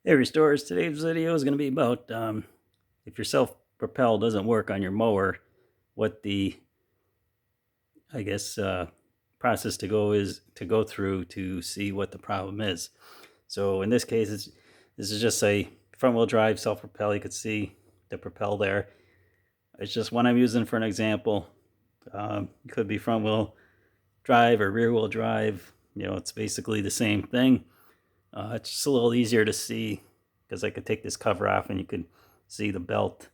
Hey restorers, today's video is going to be about if your self-propel doesn't work on your mower, what the, I guess, process to go through to see what the problem is. So in this case, this is just a front-wheel drive self-propel. You could see the propel there. It's just one I'm using for an example. It could be front-wheel drive or rear-wheel drive. You know, it's basically the same thing. It's just a little easier to see because I could take this cover off and you could see the belt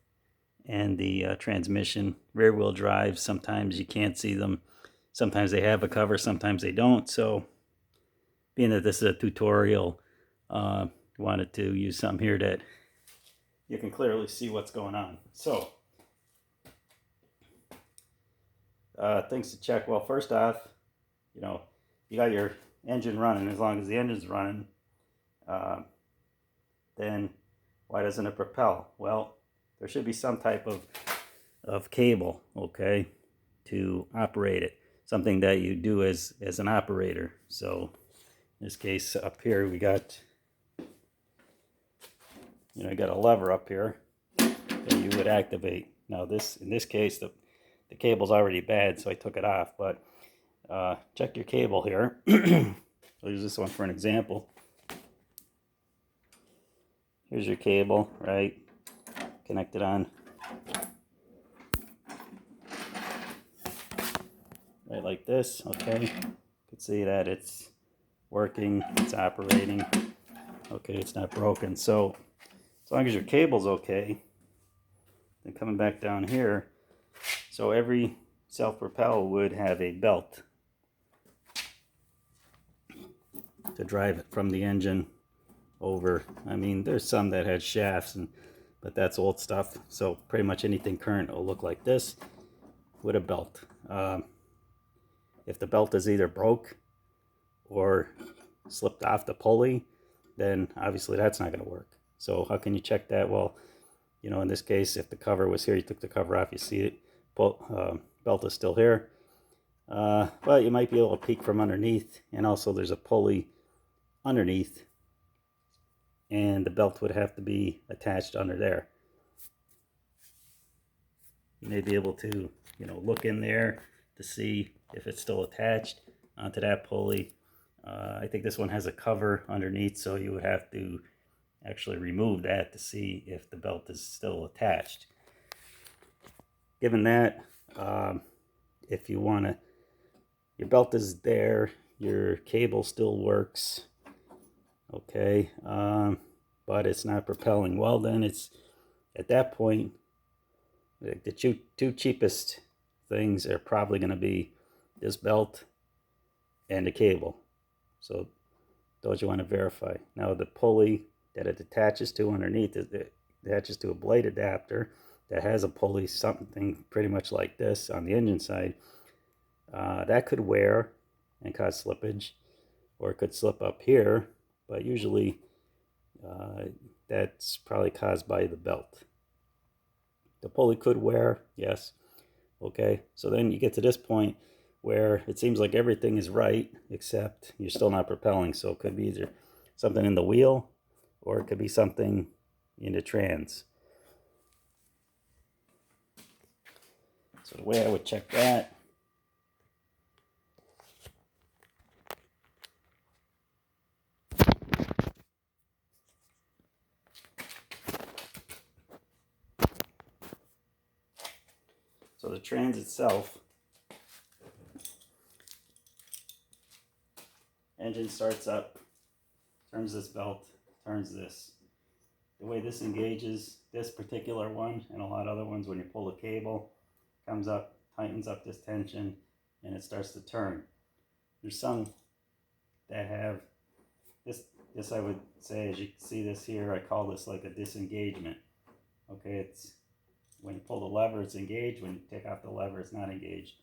and the transmission. Rear wheel drive, sometimes you can't see them. Sometimes they have a cover, sometimes they don't. So being that this is a tutorial, wanted to use something here that you can clearly see what's going on. So things to check. Well, first off, you know, you got your engine running. As long as the engine's running, then why doesn't it propel? Well, there should be some type of cable, okay, to operate it. Something that you do as an operator. So in this case up here we got, you got a lever up here that you would activate. Now in this case the cable's already bad, so I took it off, but check your cable here. I'll use this one for an example. Here's your cable, right? Connected on. Right like this, okay? You can see that it's working, it's operating. Okay, it's not broken. So as long as your cable's okay, then coming back down here, so every self-propel would have a belt to drive it from the engine over. I mean, there's some that had shafts, but that's old stuff. So pretty much anything current will look like this with a belt. If the belt is either broke or slipped off the pulley, then obviously that's not going to work. So how can you check that? Well, in this case, if the cover was here, you took the cover off, you see it, belt is still here. But you might be able to peek from underneath, and also there's a pulley underneath, and the belt would have to be attached under there. You may be able to, look in there to see if it's still attached onto that pulley. I think this one has a cover underneath, so you would have to actually remove that to see if the belt is still attached. Given that, if you want to, your belt is there, your cable still works, okay, but it's not propelling. Well, then it's at that point, the two cheapest things are probably going to be this belt and the cable. So those you want to verify. Now the pulley that it attaches to underneath, it attaches to a blade adapter that has a pulley, something pretty much like this on the engine side. That could wear and cause slippage, or it could slip up here, but usually that's probably caused by the belt. The pulley could wear, yes. Okay, so then you get to this point where it seems like everything is right, except you're still not propelling. So it could be either something in the wheel, or it could be something in the trans. So the way I would check that, so the trans itself, engine starts up, turns this belt, turns this. The way this engages, this particular one and a lot of other ones, when you pull the cable, comes up, tightens up this tension, and it starts to turn. There's some that have this I would say, as you can see this here, I call this like a disengagement. Okay, it's when you pull the lever, it's engaged. When you take off the lever, it's not engaged.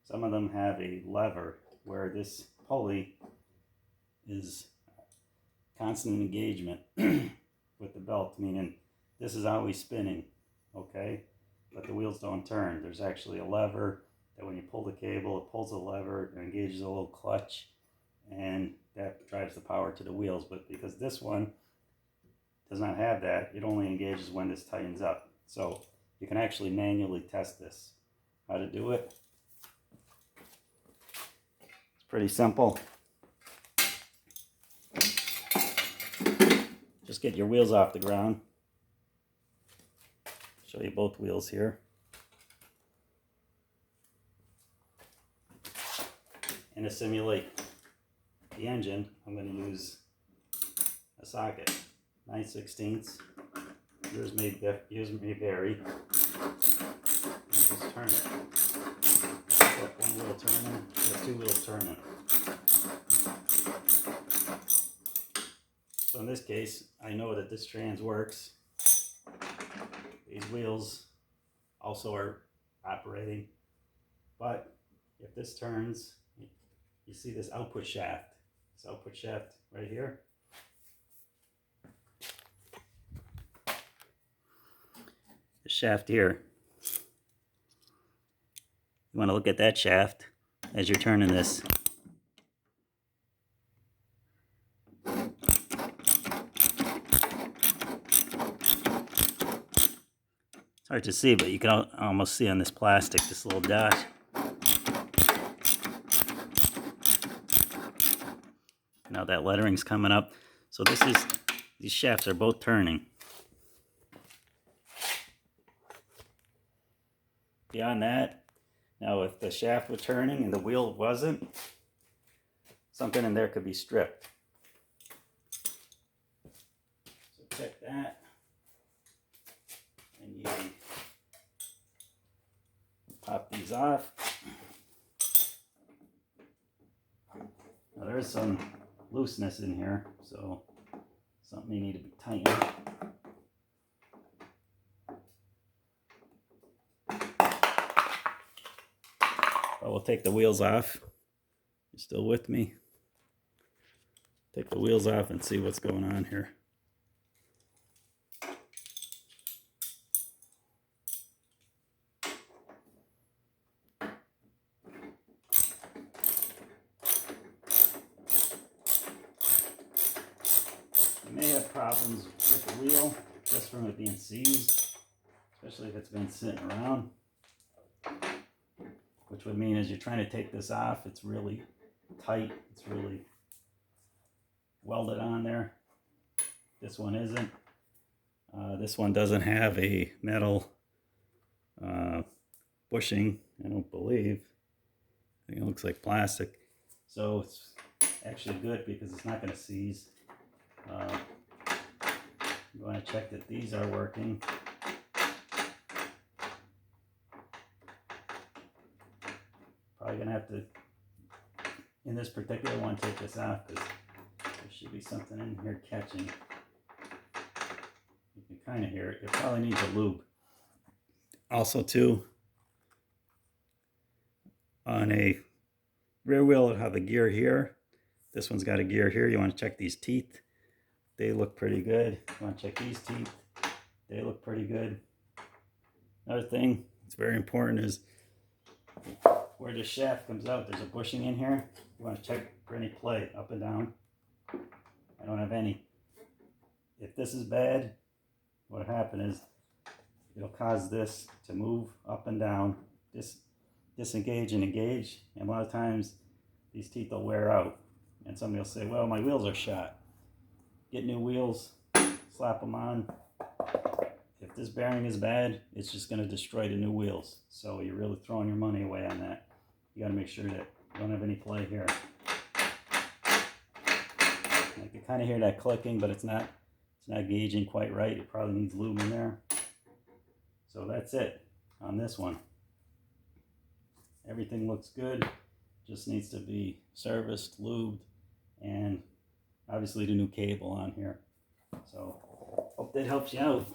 Some of them have a lever where this pulley is constant engagement with the belt, meaning this is always spinning, okay, but the wheels don't turn. There's actually a lever that when you pull the cable, it pulls the lever and engages a little clutch, and that drives the power to the wheels. But because this one does not have that. It only engages when this tightens up. So you can actually manually test this. How to do it? It's pretty simple. Just get your wheels off the ground. Show you both wheels here. And to simulate the engine, I'm going to use a socket, 9/16. Yours may vary. Just turn it. Got one wheel turning, got two wheels turning. So in this case, I know that this trans works. These wheels also are operating, but if this turns, you see this output shaft. This output shaft right here. The shaft here. You want to look at that shaft as you're turning this. It's hard to see, but you can almost see on this plastic, this little dot. Now that lettering's coming up. So these shafts are both turning. Beyond that, now if the shaft was turning and the wheel wasn't, something in there could be stripped. So check that. And you pop these off. Now there's some looseness in here, so something may need to be tightened. But we'll take the wheels off. You still with me? Take the wheels off and see what's going on here. You may have problems with the wheel just from it being seized, especially if it's been sitting around. Which would mean as you're trying to take this off, it's really tight. It's really welded on there. This one isn't. This one doesn't have a metal bushing, I don't believe. I think it looks like plastic. So it's actually good because it's not going to seize. You want to check that these are working. Probably going to have to, in this particular one, take this off because there should be something in here catching. You can kind of hear it. It probably needs a lube. Also, too, on a rear wheel, it'll have a gear here. This one's got a gear here. You want to check these teeth. They look pretty good. You want to check these teeth. They look pretty good. Another thing that's very important is where the shaft comes out, there's a bushing in here. You want to check for any play up and down. I don't have any. If this is bad, what will happen is it'll cause this to move up and down, disengage and engage, and a lot of times these teeth will wear out. And somebody will say, well, my wheels are shot. Get new wheels, slap them on. If this bearing is bad, it's just going to destroy the new wheels. So you're really throwing your money away on that. You got to make sure that you don't have any play here. I can kind of hear that clicking, but it's not gauging quite right. It probably needs lube in there. So that's it on this one. Everything looks good. Just needs to be serviced, lubed, and obviously the new cable on here. So hope that helps you out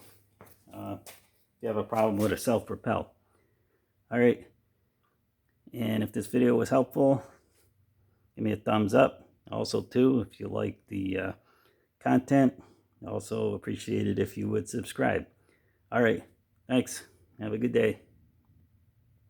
if you have a problem with a self-propel. All right, and if this video was helpful, give me a thumbs up. Also too, if you like the content, also appreciate it if you would subscribe. All right, thanks. Have a good day.